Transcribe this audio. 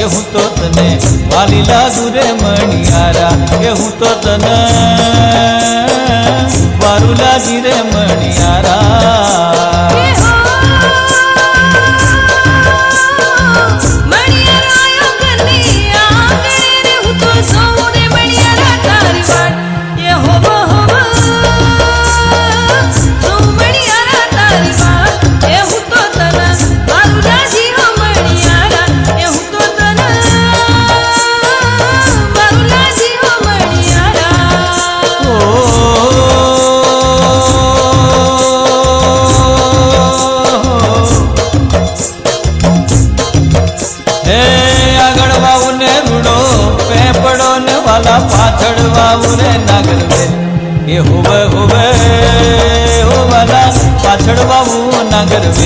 કે હું તો તને વાલી લાગુ રે મણિયારા, કે હું તો તને વારું લાગી રે મણિયારા. પાછળ વાવું રે નાગર વેલ એ હોવે હોવે હો વાલા પાછળ વાવું નાગર